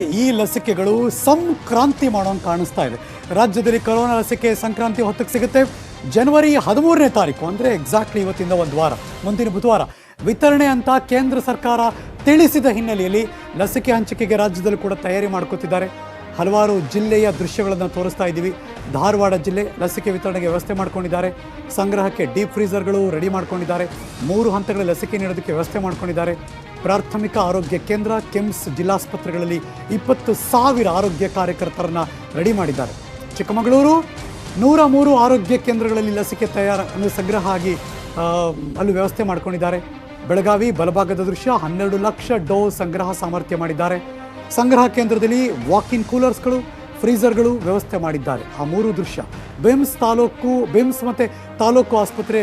ಈ ಲಸಿಕೆಗಳು ಸಂಕ್ರಾಂತಿ ಮಾಡೋಂಗೆ ಕಾಣಿಸ್ತಾ ಇದೆ. ರಾಜ್ಯದಲ್ಲಿ ಕೊರೋನಾ ಲಸಿಕೆ ಸಂಕ್ರಾಂತಿ ಹೊತ್ತಿಗೆ ಸಿಗುತ್ತೆ. ಜನವರಿ 13ನೇ ತಾರೀಕು ಅಂದರೆ ಎಕ್ಸಾಕ್ಟ್ಲಿ ಇವತ್ತಿಂದ ಒಂದು ವಾರ, ಮುಂದಿನ ಬುಧವಾರ ವಿತರಣೆ ಅಂತ ಕೇಂದ್ರ ಸರ್ಕಾರ ತಿಳಿಸಿದ ಹಿನ್ನೆಲೆಯಲ್ಲಿ ಲಸಿಕೆ ಹಂಚಿಕೆಗೆ ರಾಜ್ಯದಲ್ಲಿ ಕೂಡ ತಯಾರಿ ಮಾಡ್ಕೋತಿದ್ದಾರೆ. ಹಲವಾರು ಜಿಲ್ಲೆಯ ದೃಶ್ಯಗಳನ್ನು ತೋರಿಸ್ತಾ ಇದ್ದೀವಿ. ಧಾರವಾಡ ಜಿಲ್ಲೆ ಲಸಿಕೆ ವಿತರಣೆಗೆ ವ್ಯವಸ್ಥೆ ಮಾಡ್ಕೊಂಡಿದ್ದಾರೆ. ಸಂಗ್ರಹಕ್ಕೆ ಡೀಪ್ ಫ್ರೀಸರ್ಗಳು ರೆಡಿ ಮಾಡ್ಕೊಂಡಿದ್ದಾರೆ. 3 ಹಂತಗಳ ಲಸಿಕೆ ನೀಡೋದಕ್ಕೆ ವ್ಯವಸ್ಥೆ ಮಾಡ್ಕೊಂಡಿದ್ದಾರೆ. ಪ್ರಾಥಮಿಕ ಆರೋಗ್ಯ ಕೇಂದ್ರ, ಕೆಮ್ಸ್ ಜಿಲ್ಲಾಸ್ಪತ್ರೆಗಳಲ್ಲಿ 20,000 ಆರೋಗ್ಯ ಕಾರ್ಯಕರ್ತರನ್ನು ರೆಡಿ ಮಾಡಿದ್ದಾರೆ. ಚಿಕ್ಕಮಗಳೂರು 103 ಆರೋಗ್ಯ ಕೇಂದ್ರಗಳಲ್ಲಿ ಲಸಿಕೆ ಸಂಗ್ರಹ ಆಗಿ ಅಲ್ಲಿ ವ್ಯವಸ್ಥೆ ಮಾಡ್ಕೊಂಡಿದ್ದಾರೆ. ಬೆಳಗಾವಿ ಬಲಭಾಗದ ದೃಶ್ಯ, 12 ಲಕ್ಷ ಡೋಸ್ ಸಂಗ್ರಹ ಸಾಮರ್ಥ್ಯ ಮಾಡಿದ್ದಾರೆ. ಸಂಗ್ರಹ ಕೇಂದ್ರದಲ್ಲಿ ವಾಕ್-ಇನ್ ಕೂಲರ್ಸ್ಗಳು, ಫ್ರೀಸರ್ಗಳು ವ್ಯವಸ್ಥೆ ಮಾಡಿದ್ದಾರೆ. ಆ 3 ದೃಶ್ಯ ಬಿಮ್ಸ್ ಮತ್ತು ತಾಲೂಕು ಆಸ್ಪತ್ರೆ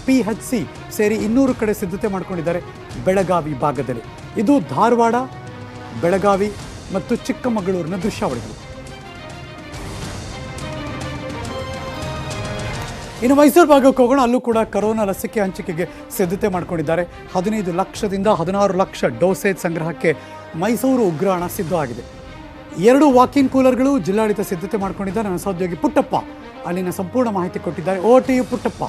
PHC ಸೇರಿ 200 ಕಡೆ ಸಿದ್ಧತೆ ಮಾಡ್ಕೊಂಡಿದ್ದಾರೆ ಬೆಳಗಾವಿ ಭಾಗದಲ್ಲಿ. ಇದು ಧಾರವಾಡ, ಬೆಳಗಾವಿ ಮತ್ತು ಚಿಕ್ಕಮಗಳೂರಿನ ದೃಶ್ಯಾವಳಿಗಳು. ಇನ್ನು ಮೈಸೂರು ಭಾಗಕ್ಕೆ ಹೋಗೋಣ. ಅಲ್ಲೂ ಕೂಡ ಕೊರೋನಾ ಲಸಿಕೆ ಹಂಚಿಕೆಗೆ ಸಿದ್ಧತೆ ಮಾಡ್ಕೊಂಡಿದ್ದಾರೆ. 15 ಲಕ್ಷದಿಂದ 16 ಲಕ್ಷ ಡೋಸೇಜ್ ಸಂಗ್ರಹಕ್ಕೆ ಮೈಸೂರು ಉಗ್ರಾಣ ಸಿದ್ಧವಾಗಿದೆ. 2 ವಾಕ್-ಇನ್ ಕೂಲರ್ಗಳು ಜಿಲ್ಲಾಡಳಿತ ಸಿದ್ಧತೆ ಮಾಡ್ಕೊಂಡಿದ್ದಾರೆ. ನನ್ನ ಸಹೋದ್ಯೋಗಿ ಪುಟ್ಟಪ್ಪ ಅಲ್ಲಿನ ಸಂಪೂರ್ಣ ಮಾಹಿತಿ ಕೊಟ್ಟಿದ್ದಾರೆ. OTU ಪುಟ್ಟಪ್ಪ.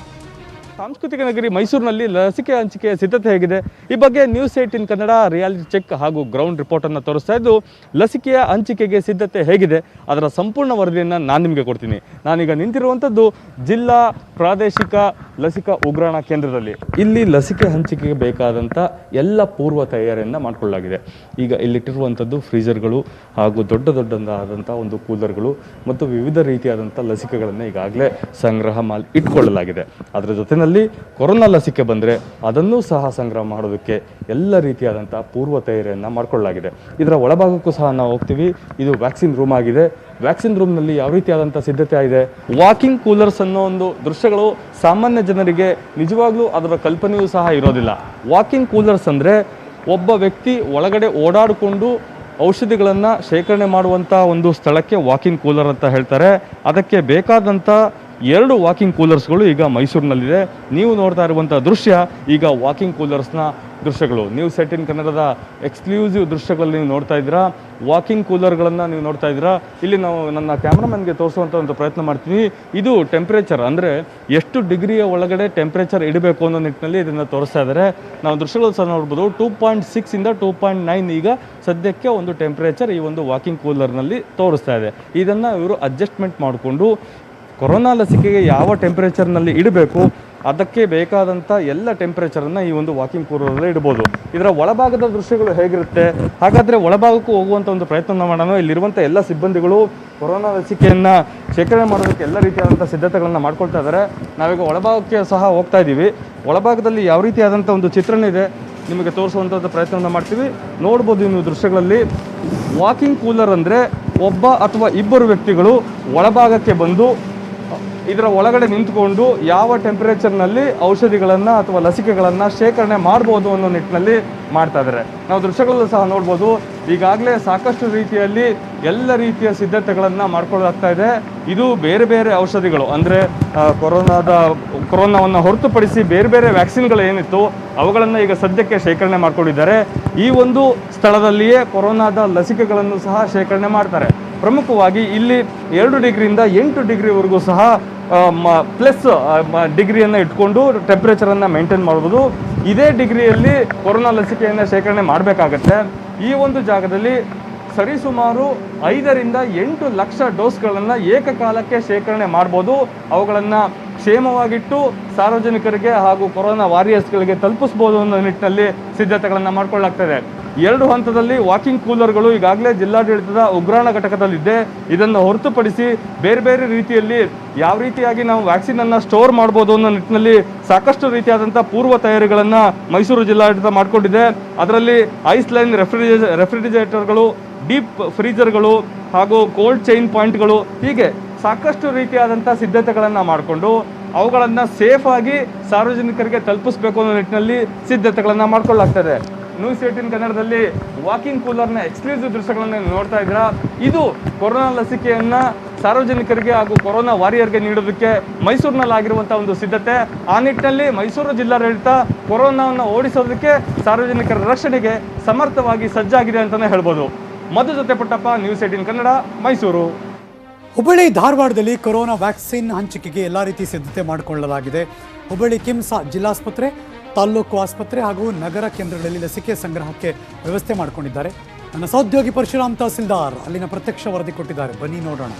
ಸಾಂಸ್ಕೃತಿಕ ನಗರಿ ಮೈಸೂರಿನಲ್ಲಿ ಲಸಿಕೆ ಹಂಚಿಕೆಯ ಸಿದ್ಧತೆ ಹೇಗಿದೆ? ಈ ಬಗ್ಗೆ ನ್ಯೂಸ್ 18 ಕನ್ನಡ ರಿಯಾಲಿಟಿ ಚೆಕ್ ಹಾಗೂ ಗ್ರೌಂಡ್ ರಿಪೋರ್ಟ್ ಅನ್ನು ತೋರಿಸ್ತಾ ಇದ್ದು, ಲಸಿಕೆಯ ಹಂಚಿಕೆಗೆ ಸಿದ್ಧತೆ ಹೇಗಿದೆ ಅದರ ಸಂಪೂರ್ಣ ವರದಿಯನ್ನು ನಾನು ನಿಮಗೆ ಕೊಡ್ತೀನಿ. ನಾನೀಗ ನಿಂತಿರುವಂಥದ್ದು ಜಿಲ್ಲಾ ಪ್ರಾದೇಶಿಕ ಲಸಿಕಾ ಉಗ್ರಾಣ ಕೇಂದ್ರದಲ್ಲಿ. ಇಲ್ಲಿ ಲಸಿಕೆ ಹಂಚಿಕೆಗೆ ಬೇಕಾದಂಥ ಎಲ್ಲ ಪೂರ್ವ ತಯಾರಿಯನ್ನು ಮಾಡಿಕೊಳ್ಳಲಾಗಿದೆ. ಈಗ ಇಲ್ಲಿಟ್ಟಿರುವಂಥದ್ದು ಫ್ರೀಜರ್ಗಳು ಹಾಗೂ ದೊಡ್ಡದಾದಂಥ ಒಂದು ಕೂಲರ್ಗಳು ಮತ್ತು ವಿವಿಧ ರೀತಿಯಾದಂಥ ಲಸಿಕೆಗಳನ್ನು ಈಗಾಗಲೇ ಸಂಗ್ರಹ ಮಾಡಿ ಇಟ್ಕೊಳ್ಳಲಾಗಿದೆ. ಅದರ ಜೊತೆಯಲ್ಲಿ ಕೊರೋನಾ ಲಸಿಕೆ ಬಂದರೆ ಅದನ್ನೂ ಸಹ ಸಂಗ್ರಹ ಮಾಡೋದಕ್ಕೆ ಎಲ್ಲ ರೀತಿಯಾದಂಥ ಪೂರ್ವ ತಯಾರಿಯನ್ನು ಮಾಡಿಕೊಳ್ಳಲಾಗಿದೆ. ಇದರ ಒಳಭಾಗಕ್ಕೂ ಸಹ ನಾವು ಹೋಗ್ತೀವಿ. ಇದು ವ್ಯಾಕ್ಸಿನ್ ರೂಮ್ ಆಗಿದೆ. ವ್ಯಾಕ್ಸಿನ್ ರೂಮ್ನಲ್ಲಿ ಯಾವ ರೀತಿಯಾದಂಥ ಸಿದ್ಧತೆ ಇದೆ, ವಾಕಿಂಗ್ ಕೂಲರ್ಸ್ ಅನ್ನೋ ಒಂದು ದೃಶ್ಯಗಳು ಸಾಮಾನ್ಯ ಜನರಿಗೆ ನಿಜವಾಗ್ಲೂ ಅದರ ಕಲ್ಪನೆಯೂ ಸಹ ಇರೋದಿಲ್ಲ. ವಾಕಿಂಗ್ ಕೂಲರ್ಸ್ ಅಂದರೆ ಒಬ್ಬ ವ್ಯಕ್ತಿ ಒಳಗಡೆ ಓಡಾಡಿಕೊಂಡು ಔಷಧಿಗಳನ್ನು ಶೇಖರಣೆ ಮಾಡುವಂಥ ಒಂದು ಸ್ಥಳಕ್ಕೆ ವಾಕಿಂಗ್ ಕೂಲರ್ ಅಂತ ಹೇಳ್ತಾರೆ. ಅದಕ್ಕೆ ಬೇಕಾದಂಥ 2 ವಾಕಿಂಗ್ ಕೂಲರ್ಸ್ಗಳು ಈಗ ಮೈಸೂರಿನಲ್ಲಿದೆ. ನೀವು ನೋಡ್ತಾ ಇರುವಂಥ ದೃಶ್ಯ ಈಗ ವಾಕಿಂಗ್ ಕೂಲರ್ಸ್ನ ದೃಶ್ಯಗಳು. ನ್ಯೂಸ್ 18 ಕನ್ನಡದ ಎಕ್ಸ್ಕ್ಲೂಸಿವ್ ದೃಶ್ಯಗಳಲ್ಲಿ ನೀವು ನೋಡ್ತಾ ಇದ್ದೀರಾ. ವಾಕಿಂಗ್ ಕೂಲರ್ಗಳನ್ನು ನೀವು ನೋಡ್ತಾ ಇದ್ದೀರಾ. ಇಲ್ಲಿ ನಾವು ನನ್ನ ಕ್ಯಾಮ್ರಾಮನ್ಗೆ ತೋರಿಸುವಂಥ ಒಂದು ಪ್ರಯತ್ನ ಮಾಡ್ತೀವಿ. ಇದು ಟೆಂಪ್ರೇಚರ್ ಅಂದರೆ ಎಷ್ಟು ಡಿಗ್ರಿಯ ಒಳಗಡೆ ಟೆಂಪ್ರೇಚರ್ ಇಡಬೇಕು ಅನ್ನೋ ನಿಟ್ಟಿನಲ್ಲಿ ಇದನ್ನು ತೋರಿಸ್ತಾ ಇದ್ದಾರೆ. ನಾವು ದೃಶ್ಯಗಳು ಸಹ ನೋಡ್ಬೋದು. 2.6 ಇಂದ 2.9 ಈಗ ಸದ್ಯಕ್ಕೆ ಒಂದು ಟೆಂಪ್ರೇಚರ್ ಈ ಒಂದು ವಾಕಿಂಗ್ ಕೂಲರ್ನಲ್ಲಿ ತೋರಿಸ್ತಾ ಇದೆ. ಇದನ್ನು ಇವರು ಅಡ್ಜಸ್ಟ್ಮೆಂಟ್ ಮಾಡಿಕೊಂಡು ಕೊರೋನಾ ಲಸಿಕೆಗೆ ಯಾವ ಟೆಂಪ್ರೇಚರ್ನಲ್ಲಿ ಇಡಬೇಕು ಅದಕ್ಕೆ ಬೇಕಾದಂಥ ಎಲ್ಲ ಟೆಂಪ್ರೇಚರನ್ನು ಈ ಒಂದು ವಾಕಿಂಗ್ ಕೂಲರಲ್ಲಿ ಇಡ್ಬೋದು. ಇದರ ಒಳಭಾಗದ ದೃಶ್ಯಗಳು ಹೇಗಿರುತ್ತೆ? ಹಾಗಾದರೆ ಒಳಭಾಗಕ್ಕೂ ಹೋಗುವಂಥ ಒಂದು ಪ್ರಯತ್ನ ಮಾಡೋಣ. ಇಲ್ಲಿರುವಂಥ ಎಲ್ಲ ಸಿಬ್ಬಂದಿಗಳು ಕೊರೋನಾ ಲಸಿಕೆಯನ್ನು ಶೇಖರಣೆ ಮಾಡೋದಕ್ಕೆ ಎಲ್ಲ ರೀತಿಯಾದಂಥ ಸಿದ್ಧತೆಗಳನ್ನು ಮಾಡ್ಕೊಳ್ತಾ ಇದ್ದಾರೆ. ನಾವೀಗ ಒಳಭಾಗಕ್ಕೆ ಸಹ ಹೋಗ್ತಾ ಇದ್ದೀವಿ. ಒಳಭಾಗದಲ್ಲಿ ಯಾವ ರೀತಿಯಾದಂಥ ಒಂದು ಚಿತ್ರಣ ಇದೆ ನಿಮಗೆ ತೋರಿಸುವಂಥದ್ದು ಪ್ರಯತ್ನವನ್ನು ಮಾಡ್ತೀವಿ. ನೋಡ್ಬೋದು ನೀವು ದೃಶ್ಯಗಳಲ್ಲಿ. ವಾಕಿಂಗ್ ಕೂಲರ್ ಅಂದರೆ ಒಬ್ಬ ಅಥವಾ ಇಬ್ಬರು ವ್ಯಕ್ತಿಗಳು ಒಳಭಾಗಕ್ಕೆ ಬಂದು ಇದರ ಒಳಗಡೆ ನಿಂತ್ಕೊಂಡು ಯಾವ ಟೆಂಪ್ರೇಚರ್ನಲ್ಲಿ ಔಷಧಿಗಳನ್ನು ಅಥವಾ ಲಸಿಕೆಗಳನ್ನು ಶೇಖರಣೆ ಮಾಡ್ಬೋದು ಅನ್ನೋ ನಿಟ್ಟಿನಲ್ಲಿ ಮಾಡ್ತಾ ಇದ್ದಾರೆ. ನಾವು ದೃಶ್ಯಗಳಲ್ಲೂ ಸಹ ನೋಡ್ಬೋದು. ಈಗಾಗಲೇ ಸಾಕಷ್ಟು ರೀತಿಯಲ್ಲಿ ಎಲ್ಲ ರೀತಿಯ ಸಿದ್ಧತೆಗಳನ್ನು ಮಾಡ್ಕೊಳ್ಳಲಾಗ್ತಾ ಇದೆ. ಇದು ಬೇರೆ ಬೇರೆ ಔಷಧಿಗಳು ಅಂದರೆ ಕೊರೋನಾವನ್ನು ಹೊರತುಪಡಿಸಿ ಬೇರೆ ಬೇರೆ ವ್ಯಾಕ್ಸಿನ್ಗಳು ಏನಿತ್ತು ಅವುಗಳನ್ನು ಈಗ ಸದ್ಯಕ್ಕೆ ಶೇಖರಣೆ ಮಾಡ್ಕೊಂಡಿದ್ದಾರೆ. ಈ ಒಂದು ಸ್ಥಳದಲ್ಲಿಯೇ ಕೊರೋನಾದ ಲಸಿಕೆಗಳನ್ನು ಸಹ ಶೇಖರಣೆ ಮಾಡ್ತಾರೆ. ಪ್ರಮುಖವಾಗಿ ಇಲ್ಲಿ 2 ಡಿಗ್ರಿಯಿಂದ 8 ಡಿಗ್ರಿವರೆಗೂ ಸಹ ಪ್ಲಸ್ ಡಿಗ್ರಿಯನ್ನು ಇಟ್ಕೊಂಡು ಟೆಂಪ್ರೇಚರನ್ನು ಮೇಂಟೈನ್ ಮಾಡ್ಬೋದು. ಇದೇ ಡಿಗ್ರಿಯಲ್ಲಿ ಕೊರೋನಾ ಲಸಿಕೆಯನ್ನು ಶೇಖರಣೆ ಮಾಡಬೇಕಾಗತ್ತೆ. ಈ ಒಂದು ಜಾಗದಲ್ಲಿ ಸರಿಸುಮಾರು 5 ರಿಂದ 8 ಲಕ್ಷ ಡೋಸ್ಗಳನ್ನು ಏಕಕಾಲಕ್ಕೆ ಶೇಖರಣೆ ಮಾಡ್ಬೋದು. ಅವುಗಳನ್ನು ಕ್ಷೇಮವಾಗಿಟ್ಟು ಸಾರ್ವಜನಿಕರಿಗೆ ಹಾಗೂ ಕೊರೋನಾ ವಾರಿಯರ್ಸ್ಗಳಿಗೆ ತಲುಪಿಸ್ಬೋದು ಅನ್ನೋ ನಿಟ್ಟಿನಲ್ಲಿ ಸಿದ್ಧತೆಗಳನ್ನು ಮಾಡ್ಕೊಳ್ಳಲಾಗ್ತದೆ. 2 ಹಂತದಲ್ಲಿ ವಾಕಿಂಗ್ ಕೂಲರ್ಗಳು ಈಗಾಗಲೇ ಜಿಲ್ಲಾಡಳಿತದ ಉಗ್ರಾಣ ಘಟಕದಲ್ಲಿದೆ. ಇದನ್ನು ಹೊರತುಪಡಿಸಿ ಬೇರೆ ಬೇರೆ ರೀತಿಯಲ್ಲಿ ಯಾವ ರೀತಿಯಾಗಿ ನಾವು ವ್ಯಾಕ್ಸಿನನ್ನು ಸ್ಟೋರ್ ಮಾಡ್ಬೋದು ಅನ್ನೋ ನಿಟ್ಟಿನಲ್ಲಿ ಸಾಕಷ್ಟು ರೀತಿಯಾದಂಥ ಪೂರ್ವ ತಯಾರಿಗಳನ್ನು ಮೈಸೂರು ಜಿಲ್ಲಾಡಳಿತ ಮಾಡಿಕೊಂಡಿದೆ. ಅದರಲ್ಲಿ ಐಸ್ ಲೈನ್ ರೆಫ್ರಿಜರೇಟರ್ಗಳು, ಡೀಪ್ ಫ್ರೀಜರ್ಗಳು ಹಾಗೂ ಕೋಲ್ಡ್ ಚೈನ್ ಪಾಯಿಂಟ್ಗಳು, ಹೀಗೆ ಸಾಕಷ್ಟು ರೀತಿಯಾದಂಥ ಸಿದ್ಧತೆಗಳನ್ನು ಮಾಡಿಕೊಂಡು ಅವುಗಳನ್ನು ಸೇಫಾಗಿ ಸಾರ್ವಜನಿಕರಿಗೆ ತಲುಪಿಸಬೇಕು ಅನ್ನೋ ನಿಟ್ಟಿನಲ್ಲಿ ಸಿದ್ಧತೆಗಳನ್ನು ಮಾಡ್ಕೊಳ್ಳಲಾಗ್ತದೆ. ನ್ಯೂಸ್ 18 ಕನ್ನಡದಲ್ಲಿ ವಾಕಿಂಗ್ ಕೂಲರ್ನ ಎಕ್ಸ್ಕ್ಲೂಸಿವ್ ದೃಶ್ಯಗಳನ್ನು ನೋಡ್ತಾ ಇದ್ದೀರಾ. ಇದು ಕೊರೋನಾ ಲಸಿಕೆಯನ್ನು ಸಾರ್ವಜನಿಕರಿಗೆ ಹಾಗೂ ಕೊರೋನಾ ವಾರಿಯರ್ಗೆ ನೀಡೋದಕ್ಕೆ ಮೈಸೂರಿನಲ್ಲಿ ಆಗಿರುವಂಥ ಒಂದು ಸಿದ್ಧತೆ. ಆ ನಿಟ್ಟಿನಲ್ಲಿ ಮೈಸೂರು ಜಿಲ್ಲಾಡಳಿತ ಕೊರೋನಾವನ್ನು ಓಡಿಸೋದಕ್ಕೆ ಸಾರ್ವಜನಿಕರ ರಕ್ಷಣೆಗೆ ಸಮರ್ಥವಾಗಿ ಸಜ್ಜಾಗಿದೆ ಅಂತಲೇ ಹೇಳ್ಬೋದು. ಮಧು ಜೊತೆ ಪುಟ್ಟಪ್ಪ, ನ್ಯೂಸ್ 18 ಕನ್ನಡ, ಮೈಸೂರು. ಹುಬ್ಬಳ್ಳಿ ಧಾರವಾಡದಲ್ಲಿ ಕೊರೋನಾ ವ್ಯಾಕ್ಸಿನ್ ಹಂಚಿಕೆಗೆ ಎಲ್ಲ ರೀತಿ ಸಿದ್ಧತೆ ಮಾಡಿಕೊಳ್ಳಲಾಗಿದೆ. ಹುಬ್ಬಳ್ಳಿ ಕಿಮ್ಸ್ ಜಿಲ್ಲಾಸ್ಪತ್ರೆ, ತಾಲ್ಲೂಕು ಆಸ್ಪತ್ರೆ ಹಾಗೂ ನಗರ ಕೇಂದ್ರಗಳಲ್ಲಿ ಲಸಿಕೆ ಸಂಗ್ರಹಕ್ಕೆ ವ್ಯವಸ್ಥೆ ಮಾಡಿಕೊಂಡಿದ್ದಾರೆ. ನನ್ನ ಸಹೋದ್ಯೋಗಿ ಪರಶುರಾಮ್ ತಹಸೀಲ್ದಾರ್ ಅಲ್ಲಿನ ಪ್ರತ್ಯಕ್ಷ ವರದಿ ಕೊಟ್ಟಿದ್ದಾರೆ. ಬನ್ನಿ ನೋಡೋಣ.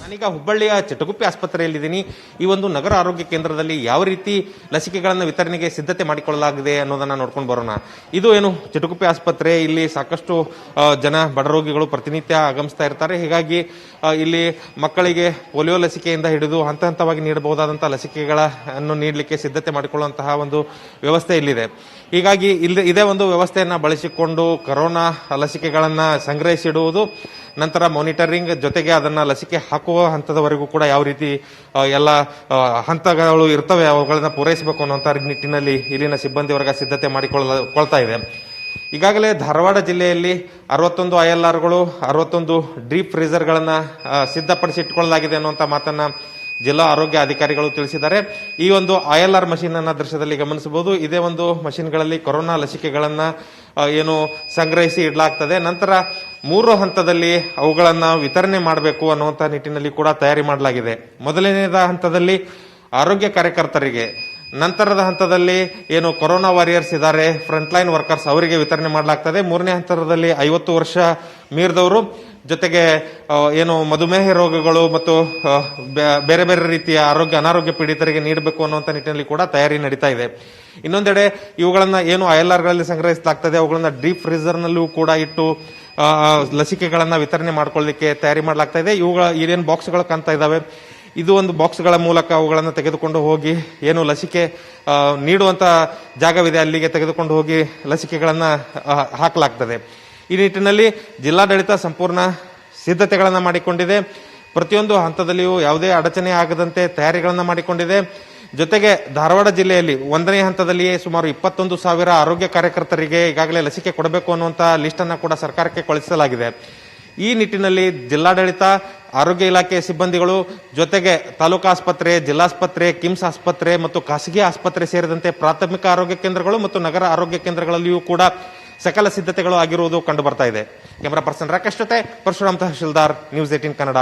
ನಾನೀಗ ಹುಬ್ಬಳ್ಳಿಯ ಚಟಗುಪ್ಪೆ ಆಸ್ಪತ್ರೆಯಲ್ಲಿದ್ದೀನಿ. ಈ ಒಂದು ನಗರ ಆರೋಗ್ಯ ಕೇಂದ್ರದಲ್ಲಿ ಯಾವ ರೀತಿ ಲಸಿಕೆಗಳನ್ನು ವಿತರಣೆಗೆ ಸಿದ್ಧತೆ ಮಾಡಿಕೊಳ್ಳಲಾಗಿದೆ ಅನ್ನೋದನ್ನ ನೋಡ್ಕೊಂಡು ಬರೋಣ. ಇದು ಏನು ಚಟಗುಪ್ಪೆ ಆಸ್ಪತ್ರೆ, ಇಲ್ಲಿ ಸಾಕಷ್ಟು ಜನ ಬಡ ರೋಗಿಗಳು ಪ್ರತಿನಿತ್ಯ ಆಗಮಿಸ್ತಾ ಇರ್ತಾರೆ. ಹೀಗಾಗಿ ಇಲ್ಲಿ ಮಕ್ಕಳಿಗೆ ಪೋಲಿಯೋ ಲಸಿಕೆಯಿಂದ ಹಿಡಿದು ಹಂತ ಹಂತವಾಗಿ ನೀಡಬಹುದಾದಂತಹ ಲಸಿಕೆಗಳನ್ನು ನೀಡಲಿಕ್ಕೆ ಸಿದ್ಧತೆ ಮಾಡಿಕೊಳ್ಳುವಂತಹ ಒಂದು ವ್ಯವಸ್ಥೆ ಇಲ್ಲಿದೆ. ಹೀಗಾಗಿ ಇದೇ ಒಂದು ವ್ಯವಸ್ಥೆಯನ್ನ ಬಳಸಿಕೊಂಡು ಕೊರೋನಾ ಲಸಿಕೆಗಳನ್ನ ಸಂಗ್ರಹಿಸಿಡುವುದು, ನಂತರ ಮಾನಿಟರಿಂಗ್ ಜೊತೆಗೆ ಅದನ್ನ ಲಸಿಕೆ ಹಾಕುವ ಹಂತದವರೆಗೂ ಕೂಡ ಯಾವ ರೀತಿ ಎಲ್ಲ ಹಂತಗಳು ಇರ್ತವೆ ಅವುಗಳನ್ನ ಪೂರೈಸಬೇಕು ಅನ್ನುವಂಥ ನಿಟ್ಟಿನಲ್ಲಿ ಇಲ್ಲಿನ ಸಿಬ್ಬಂದಿ ವರ್ಗ ಸಿದ್ಧತೆ ಮಾಡಿಕೊಳ್ತಾ ಇದೆ. ಈಗಾಗಲೇ ಧಾರವಾಡ ಜಿಲ್ಲೆಯಲ್ಲಿ 61 ILRಗಳು, 61 ಡೀಪ್ ಫ್ರೀಜರ್ಗಳನ್ನ ಸಿದ್ಧಪಡಿಸಿಟ್ಕೊಳ್ಳಲಾಗಿದೆ ಅನ್ನುವಂಥ ಮಾತನ್ನ ಜಿಲ್ಲಾ ಆರೋಗ್ಯ ಅಧಿಕಾರಿಗಳು ತಿಳಿಸಿದ್ದಾರೆ. ಈ ಒಂದು ILR ಮಷೀನ್ ಅನ್ನ ದೃಶ್ಯದಲ್ಲಿ ಗಮನಿಸಬಹುದು. ಇದೇ ಒಂದು ಮಷೀನ್ಗಳಲ್ಲಿ ಕೊರೋನಾ ಲಸಿಕೆಗಳನ್ನ ಏನು ಸಂಗ್ರಹಿಸಿ ಇಡಲಾಗ್ತದೆ. ನಂತರ 3 ಹಂತದಲ್ಲಿ ಅವುಗಳನ್ನ ವಿತರಣೆ ಮಾಡಬೇಕು ಅನ್ನುವಂಥ ನಿಟ್ಟಿನಲ್ಲಿ ಕೂಡ ತಯಾರಿ ಮಾಡಲಾಗಿದೆ. ಮೊದಲನೆಯದ ಹಂತದಲ್ಲಿ ಆರೋಗ್ಯ ಕಾರ್ಯಕರ್ತರಿಗೆ, ನಂತರದ ಹಂತದಲ್ಲಿ ಏನು ಕೊರೋನಾ ವಾರಿಯರ್ಸ್ ಇದ್ದಾರೆ, ಫ್ರಂಟ್ಲೈನ್ ವರ್ಕರ್ಸ್, ಅವರಿಗೆ ವಿತರಣೆ ಮಾಡಲಾಗ್ತದೆ. 3ನೇ ಹಂತದಲ್ಲಿ 50 ವರ್ಷ ಮೀರಿದವರು, ಜೊತೆಗೆ ಏನು ಮಧುಮೇಹ ರೋಗಗಳು ಮತ್ತು ಬೇರೆ ಬೇರೆ ರೀತಿಯ ಅನಾರೋಗ್ಯ ಪೀಡಿತರಿಗೆ ನೀಡಬೇಕು ಅನ್ನುವಂಥ ನಿಟ್ಟಿನಲ್ಲಿ ಕೂಡ ತಯಾರಿ ನಡೀತಾ ಇದೆ. ಇನ್ನೊಂದೆಡೆ ಇವುಗಳನ್ನ ಏನು ILRಗಳಲ್ಲಿ ಸಂಗ್ರಹಿಸಲಾಗ್ತದೆ ಅವುಗಳನ್ನ ಡೀಪ್ ಫ್ರೀಜರ್ನಲ್ಲೂ ಕೂಡ ಇಟ್ಟು ಲಸಿಕೆಗಳನ್ನ ವಿತರಣೆ ಮಾಡ್ಕೊಳ್ಳಿಕ್ಕೆ ತಯಾರಿ ಮಾಡಲಾಗ್ತಾ ಇದೆ. ಇವೇನು ಬಾಕ್ಸ್ಗಳು ಕಾಣ್ತಾ ಇದಾವೆ, ಇದು ಒಂದು ಬಾಕ್ಸ್ಗಳ ಮೂಲಕ ಅವುಗಳನ್ನು ತೆಗೆದುಕೊಂಡು ಹೋಗಿ ಏನು ಲಸಿಕೆ ನೀಡುವಂತ ಜಾಗವಿದೆ ಅಲ್ಲಿಗೆ ತೆಗೆದುಕೊಂಡು ಹೋಗಿ ಲಸಿಕೆಗಳನ್ನ ಹಾಕಲಾಗ್ತದೆ. ಈ ನಿಟ್ಟಿನಲ್ಲಿ ಜಿಲ್ಲಾಡಳಿತ ಸಂಪೂರ್ಣ ಸಿದ್ಧತೆಗಳನ್ನು ಮಾಡಿಕೊಂಡಿದೆ. ಪ್ರತಿಯೊಂದು ಹಂತದಲ್ಲಿಯೂ ಯಾವುದೇ ಅಡಚಣೆ ಆಗದಂತೆ ತಯಾರಿಗಳನ್ನು ಮಾಡಿಕೊಂಡಿದೆ. ಜೊತೆಗೆ ಧಾರವಾಡ ಜಿಲ್ಲೆಯಲ್ಲಿ 1ನೇ ಹಂತದಲ್ಲಿಯೇ ಸುಮಾರು 21,000 ಆರೋಗ್ಯ ಕಾರ್ಯಕರ್ತರಿಗೆ ಈಗಾಗಲೇ ಲಸಿಕೆ ಕೊಡಬೇಕು ಅನ್ನುವಂಥ ಲಿಸ್ಟ್ ಅನ್ನು ಕೂಡ ಸರ್ಕಾರಕ್ಕೆ ಕಳುಹಿಸಲಾಗಿದೆ. ಈ ನಿಟ್ಟಿನಲ್ಲಿ ಜಿಲ್ಲಾಡಳಿತ, ಆರೋಗ್ಯ ಇಲಾಖೆ ಸಿಬ್ಬಂದಿಗಳು, ಜೊತೆಗೆ ತಾಲೂಕು ಆಸ್ಪತ್ರೆ, ಜಿಲ್ಲಾಸ್ಪತ್ರೆ, ಕಿಮ್ಸ್ ಆಸ್ಪತ್ರೆ ಮತ್ತು ಖಾಸಗಿ ಆಸ್ಪತ್ರೆ ಸೇರಿದಂತೆ ಪ್ರಾಥಮಿಕ ಆರೋಗ್ಯ ಕೇಂದ್ರಗಳು ಮತ್ತು ನಗರ ಆರೋಗ್ಯ ಕೇಂದ್ರಗಳಲ್ಲಿಯೂ ಕೂಡ ಸಕಲ ಸಿದ್ಧತೆಗಳು ಆಗಿರುವುದು ಕಂಡು ಬರ್ತಾ ಇದೆ. ಕ್ಯಾಮರಾ ಪರ್ಸನ್ ರಾಕೇಶ್ ಜೊತೆ ಪರಶುರಾಮ್ ತಹಶೀಲ್ದಾರ್, ನ್ಯೂಸ್ 18 ಕನ್ನಡ.